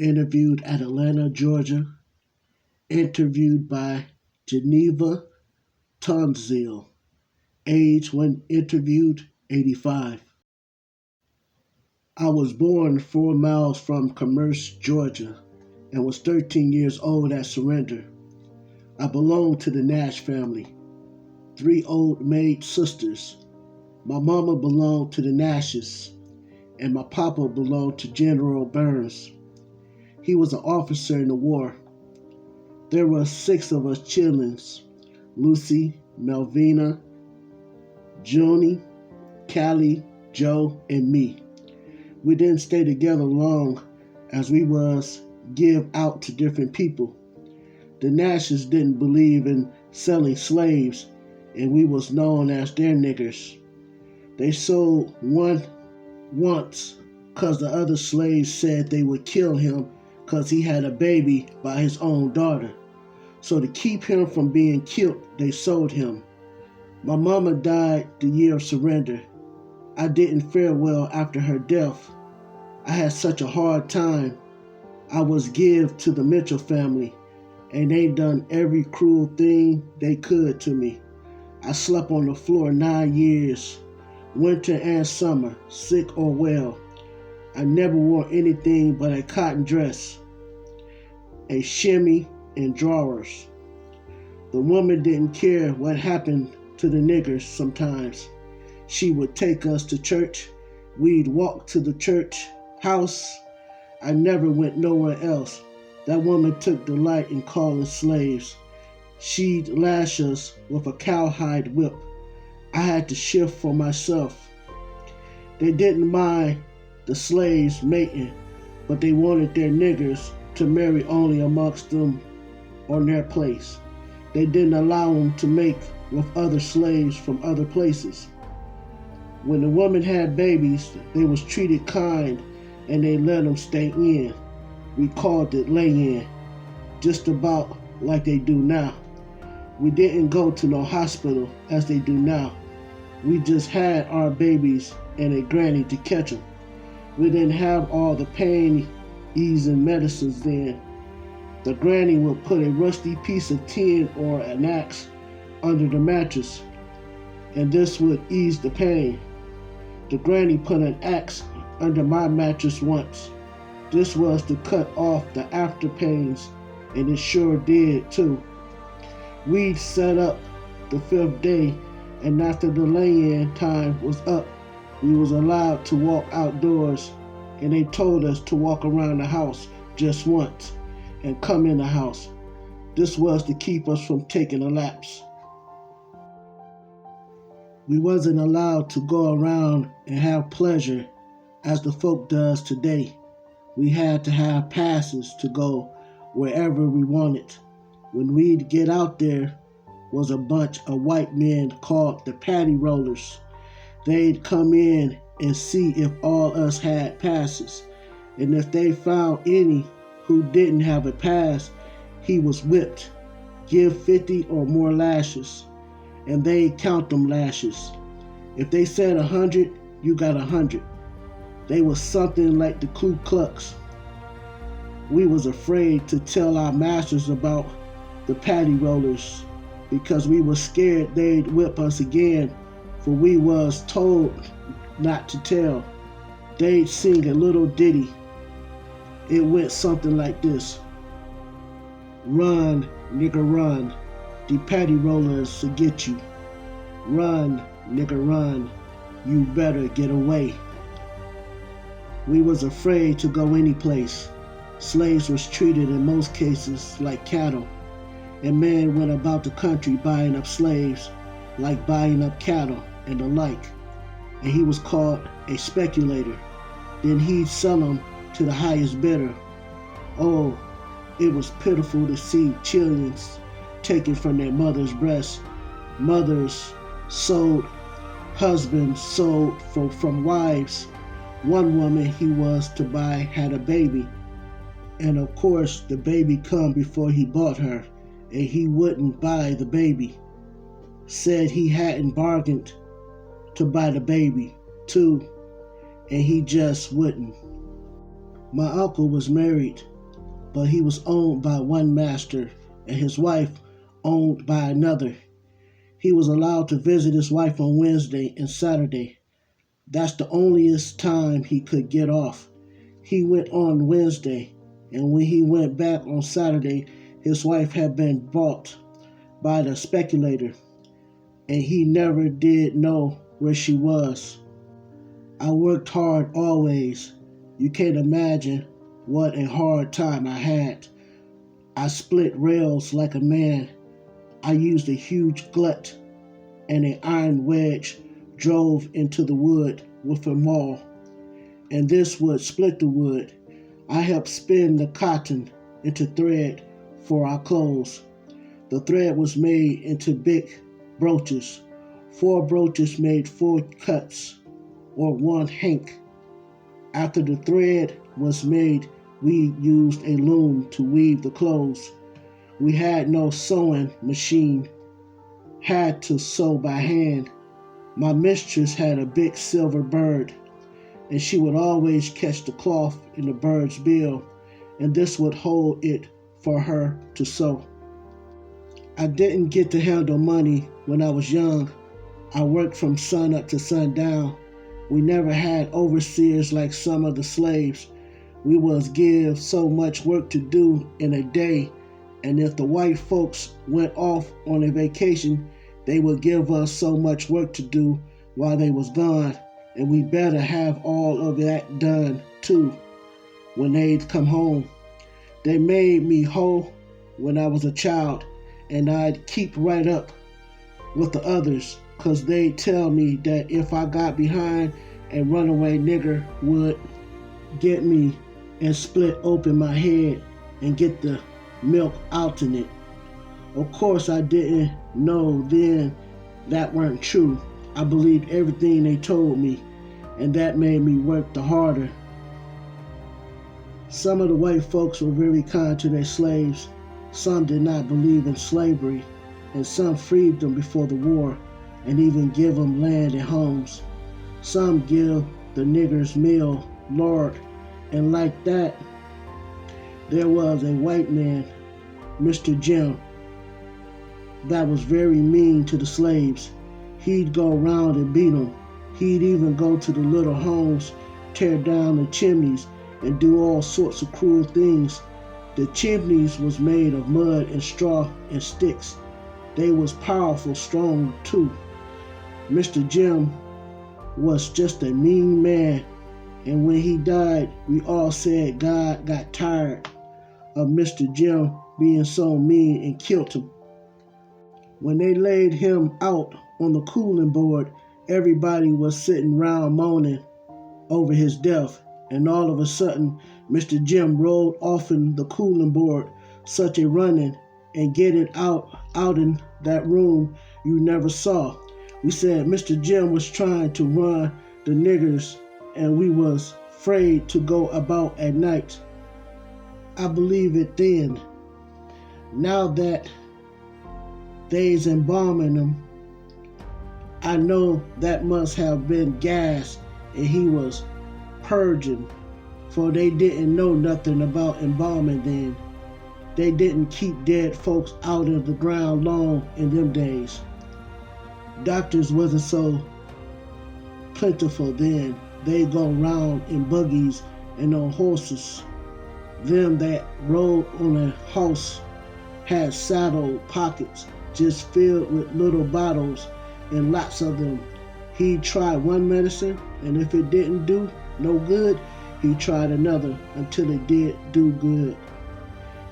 interviewed at Atlanta, Georgia, interviewed by Geneva Tunzel, age when interviewed 85. I was born 4 miles from Commerce, Georgia, and was 13 years old at surrender. I belonged to the Nash family, 3 old maid sisters. My mama belonged to the Nashes, and my papa belonged to General Burns. He was an officer in the war. There were 6 of us childrens: Lucy, Melvina, Joni, Callie, Joe, and me. We didn't stay together long as we was give out to different people. The Nashes didn't believe in selling slaves, and we was known as their niggers. They sold one once cause the other slaves said they would kill him cause he had a baby by his own daughter. So to keep him from being killed, they sold him. My mama died the year of surrender. I didn't fare well after her death. I had such a hard time. I was give to the Mitchell family, and they done every cruel thing they could to me. I slept on the floor 9 years, winter and summer, sick or well. I never wore anything but a cotton dress, a shimmy, and drawers. The woman didn't care what happened to the niggers sometimes. She would take us to church. We'd walk to the church house. I never went nowhere else. That woman took delight in calling slaves. She'd lash us with a cowhide whip. I had to shift for myself. They didn't mind the slaves mating, but they wanted their niggers to marry only amongst them on their place. They didn't allow them to mate with other slaves from other places. When the women had babies, they was treated kind and they let them stay in. We called it lay-in, just about like they do now. We didn't go to no hospital as they do now. We just had our babies and a granny to catch them. We didn't have all the pain-easing medicines then. The granny would put a rusty piece of tin or an axe under the mattress, and this would ease the pain. The granny put an axe under my mattress once. This was to cut off the after pains, and it sure did too. We'd set up the 5th day, and after the lay-in time was up, we was allowed to walk outdoors, and they told us to walk around the house just once and come in the house. This was to keep us from taking a lapse. We wasn't allowed to go around and have pleasure as the folk does today. We had to have passes to go wherever we wanted. When we'd get out there was a bunch of white men called the patty rollers. They'd come in and see if all us had passes, and if they found any who didn't have a pass, he was whipped, give 50 or more lashes, and they'd count them lashes. If they said 100, you got 100. They was something like the Ku Klux. We was afraid to tell our masters about the patty rollers because we was scared they'd whip us again, for we was told not to tell. They'd sing a little ditty. It went something like this: run, nigga, run. The patty rollers will get you. Run, nigga, run. You better get away. We was afraid to go any place. Slaves was treated in most cases like cattle, and men went about the country buying up slaves like buying up cattle and the like, and he was called a speculator. Then he'd sell them to the highest bidder. Oh, it was pitiful to see children taken from their mother's breasts. Mothers sold, husbands sold from wives. One woman he was to buy had a baby, and of course the baby come before he bought her, and he wouldn't buy the baby. Said he hadn't bargained to buy the baby too, and he just wouldn't. My uncle was married but he was owned by one master and his wife owned by another. He was allowed to visit his wife on Wednesday and Saturday. That's the onlyest time he could get off. He went on Wednesday, and when he went back on Saturday, his wife had been bought by the speculator, and he never did know where she was. I worked hard always. You can't imagine what a hard time I had. I split rails like a man. I used a huge glut and an iron wedge drove into the wood with a maul, and this would split the wood. I helped spin the cotton into thread for our clothes. The thread was made into big brooches. 4 brooches made 4 cuts, or 1 hank. After the thread was made, we used a loom to weave the clothes. We had no sewing machine, had to sew by hand. My mistress had a big silver bird, and she would always catch the cloth in the bird's bill, and this would hold it for her to sew. I didn't get to handle money when I was young. I worked from sun up to sundown. We never had overseers like some of the slaves. We was give so much work to do in a day, and if the white folks went off on a vacation, they would give us so much work to do while they was gone, and we better have all of that done too when they'd come home. They made me hoe when I was a child, and I'd keep right up with the others, 'cause they'd tell me that if I got behind, a runaway nigger would get me and split open my head and get the milk out in it. Of course, I didn't know then that weren't true. I believed everything they told me, and that made me work the harder. Some of the white folks were very kind to their slaves. Some did not believe in slavery, and some freed them before the war and even give them land and homes. Some give the niggers meal, Lord, and like that, there was a white man, Mr. Jim, that was very mean to the slaves. He'd go around and beat them. He'd even go to the little homes, tear down the chimneys, and do all sorts of cruel things. The chimneys was made of mud and straw and sticks. They was powerful, strong too. Mr. Jim was just a mean man, and when he died, we all said God got tired of Mr. Jim being so mean and killed him. When they laid him out on the cooling board, everybody was sitting round moaning over his death, and all of a sudden, Mr. Jim rolled off in the cooling board, such a running and getting out in that room you never saw. We said Mr. Jim was trying to run the niggers, and we was afraid to go about at night. I believe it then. Now that they's embalming him, I know that must have been gas, and he was purging, for they didn't know nothing about embalming then. They didn't keep dead folks out of the ground long in them days. Doctors wasn't so plentiful then. They go round in buggies and on horses. Them that rode on a horse had saddle pockets just filled with little bottles and lots of them. He'd try one medicine, and if it didn't do no good, he tried another until it did do good.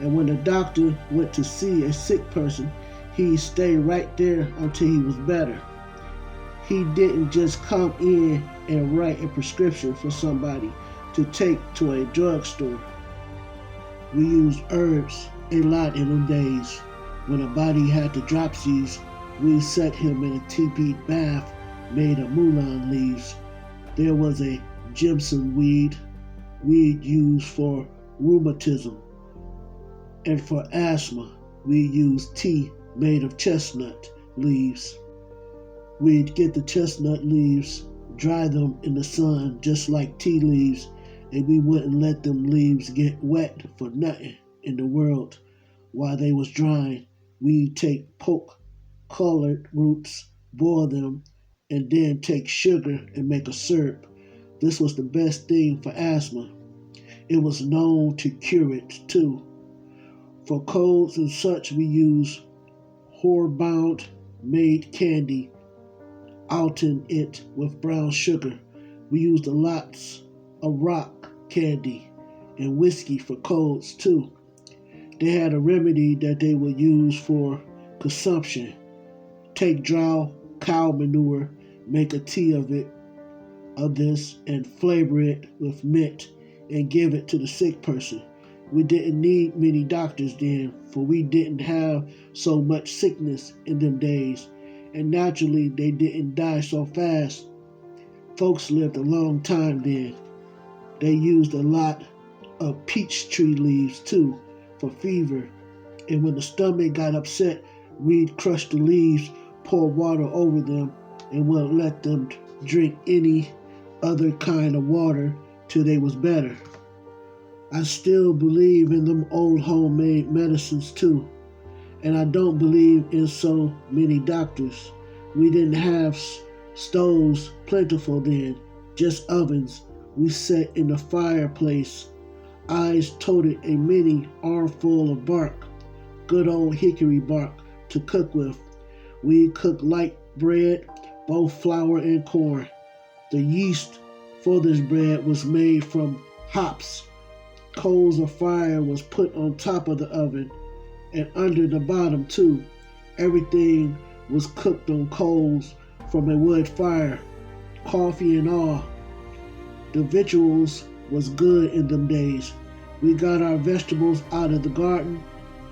And when the doctor went to see a sick person, he'd stay right there until he was better. He didn't just come in and write a prescription for somebody to take to a drugstore. We used herbs a lot in them days. When a body had the dropsies, we set him in a teepee bath made of mullein leaves. There was a Jimson weed used for rheumatism, and for asthma, we used tea made of chestnut leaves. We'd get the chestnut leaves, dry them in the sun just like tea leaves, and we wouldn't let them leaves get wet for nothing. in the world. While they was drying, we take poke colored roots, boil them, and then take sugar and make a syrup. This was the best thing for asthma. It was known to cure it too. For colds and such, we use horebound made candy, alting it with brown sugar. We used a lots of rock candy and whiskey for colds too. They had a remedy that they would use for consumption. Take dry cow manure, make a tea of this, and flavor it with mint and give it to the sick person. We didn't need many doctors then, for we didn't have so much sickness in them days, and naturally they didn't die so fast. Folks lived a long time then. They used a lot of peach tree leaves too for fever, and when the stomach got upset, we'd crush the leaves, pour water over them, and wouldn't let them drink any other kind of water till they was better. I still believe in them old homemade medicines too, and I don't believe in so many doctors. We didn't have stoves plentiful then, just ovens. We sat in the fireplace. I toted a mini armful of bark, good old hickory bark, to cook with. We cooked light bread, both flour and corn. The yeast for this bread was made from hops. Coals of fire was put on top of the oven and under the bottom too. Everything was cooked on coals from a wood fire, coffee and all. The victuals was good in them days. We got our vegetables out of the garden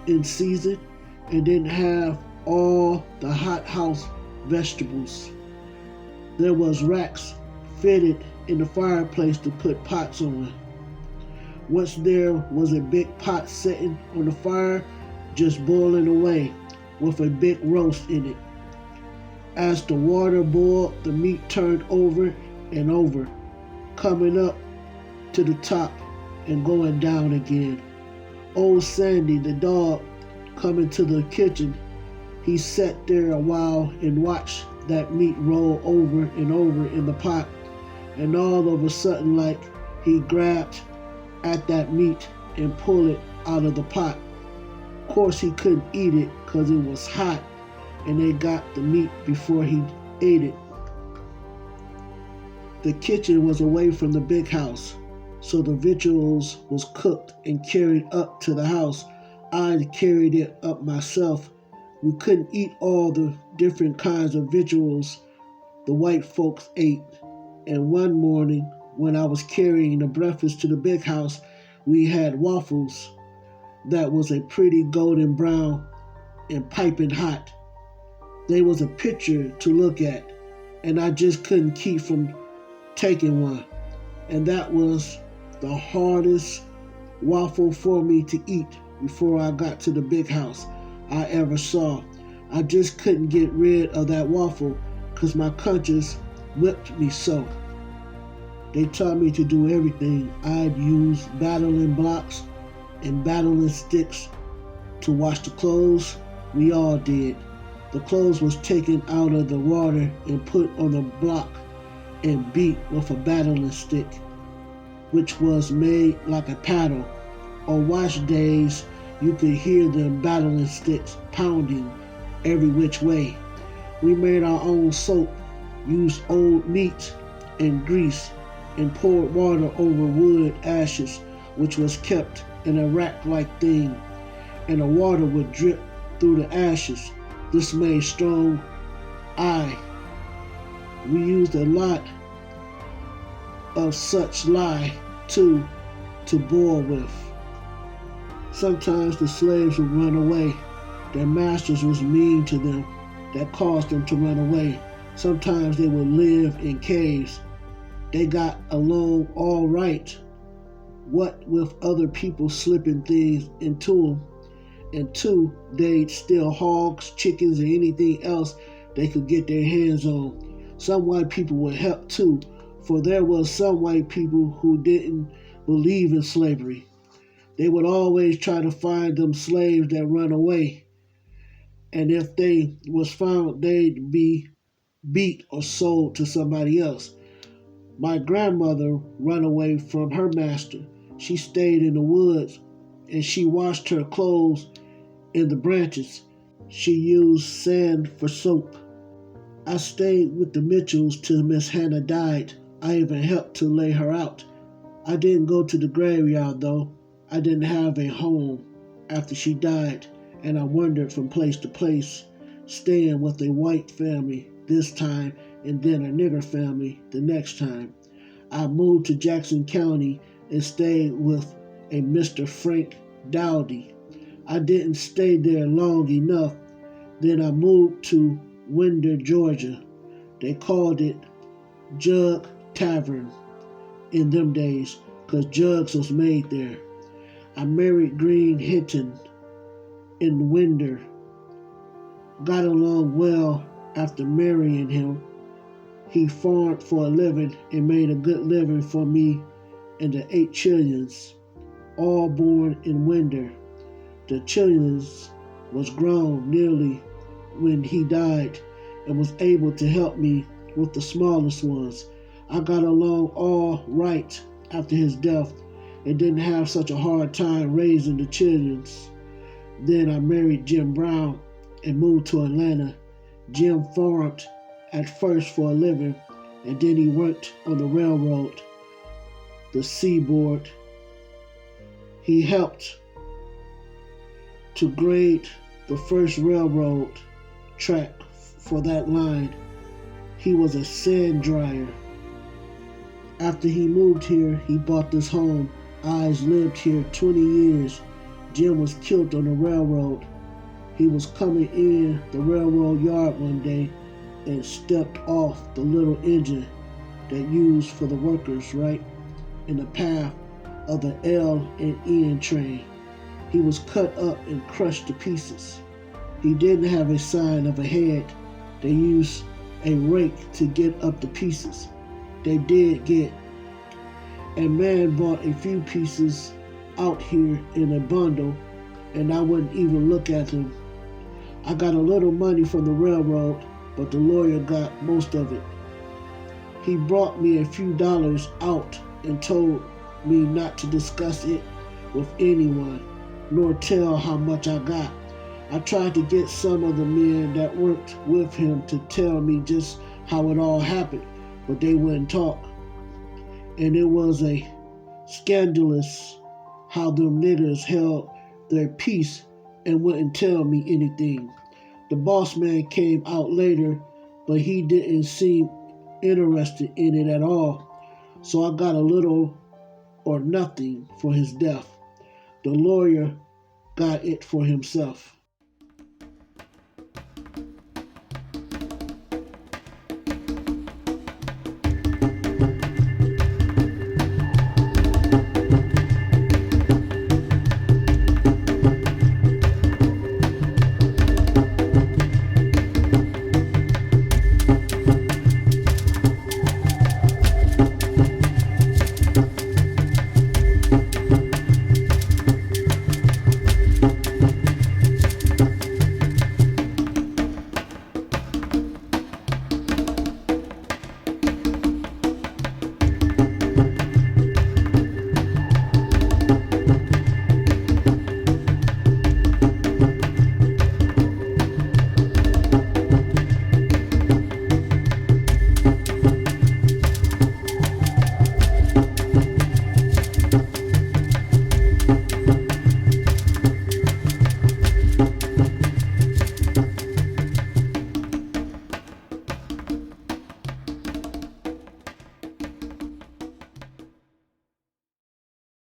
in season and didn't have all the hothouse vegetables. There was racks fitted in the fireplace to put pots on. Once there was a big pot sitting on the fire, just boiling away, with a big roast in it. As the water boiled, the meat turned over and over, coming up to the top and going down again. Old Sandy, the dog, coming to the kitchen, he sat there a while and watched that meat roll over and over in the pot, and all of a sudden, like, he grabbed at that meat and pull it out of the pot. Of course, he couldn't eat it because it was hot, and they got the meat before he ate it. The kitchen was away from the big house, so the victuals was cooked and carried up to the house. I carried it up myself. We couldn't eat all the different kinds of victuals the white folks ate, and one morning when I was carrying the breakfast to the big house, we had waffles that was a pretty golden brown and piping hot. They was a picture to look at, and I just couldn't keep from taking one. And that was the hardest waffle for me to eat before I got to the big house I ever saw. I just couldn't get rid of that waffle because my conscience whipped me so. They taught me to do everything. I'd use battling blocks and battling sticks to wash the clothes. We all did. The clothes was taken out of the water and put on a block and beat with a battling stick, which was made like a paddle. On wash days, you could hear them battling sticks pounding every which way. We made our own soap, used old meat and grease, and poured water over wood ashes, which was kept in a rack-like thing, and the water would drip through the ashes. This made strong eye. We used a lot of such lye, too, to boil with. Sometimes the slaves would run away. Their masters was mean to them. That caused them to run away. Sometimes they would live in caves. They got along all right, what with other people slipping things into them. And two, they'd steal hogs, chickens, or anything else they could get their hands on. Some white people would help too, for there was some white people who didn't believe in slavery. They would always try to find them slaves that run away, and if they was found, they'd be beat or sold to somebody else. My grandmother ran away from her master. She stayed in the woods and she washed her clothes in the branches. She used sand for soap. I stayed with the Mitchells till Miss Hannah died. I even helped to lay her out. I didn't go to the graveyard though. I didn't have a home after she died, and I wandered from place to place, staying with a white family this time and then a nigger family the next time. I moved to Jackson County and stayed with a Mr. Frank Dowdy. I didn't stay there long enough. Then I moved to Winder, Georgia. They called it Jug Tavern in them days because jugs was made there. I married Green Hinton in Winder. Got along well after marrying him. He farmed for a living and made a good living for me and the 8 children, all born in Winder. The children was grown nearly when he died and was able to help me with the smallest ones. I got along all right after his death and didn't have such a hard time raising the children. Then I married Jim Brown and moved to Atlanta. Jim farmed at first for a living, and then he worked on the railroad, the seaboard. He helped to grade the first railroad track for that line. He was a sand dryer. After he moved here, he bought this home. I's lived here 20 years. Jim was killed on the railroad. He was coming in the railroad yard one day and stepped off the little engine that used for the workers, right, in the path of the L and N train. He was cut up and crushed to pieces. He didn't have a sign of a head. They used a rake to get up the pieces. They did get. A man bought a few pieces out here in a bundle, and I wouldn't even look at them. I got a little money from the railroad, but the lawyer got most of it. He brought me a few dollars out and told me not to discuss it with anyone, nor tell how much I got. I tried to get some of the men that worked with him to tell me just how it all happened, but they wouldn't talk. And it was a scandalous how them niggers held their peace and wouldn't tell me anything. The boss man came out later, but he didn't seem interested in it at all. So I got a little or nothing for his death. The lawyer got it for himself.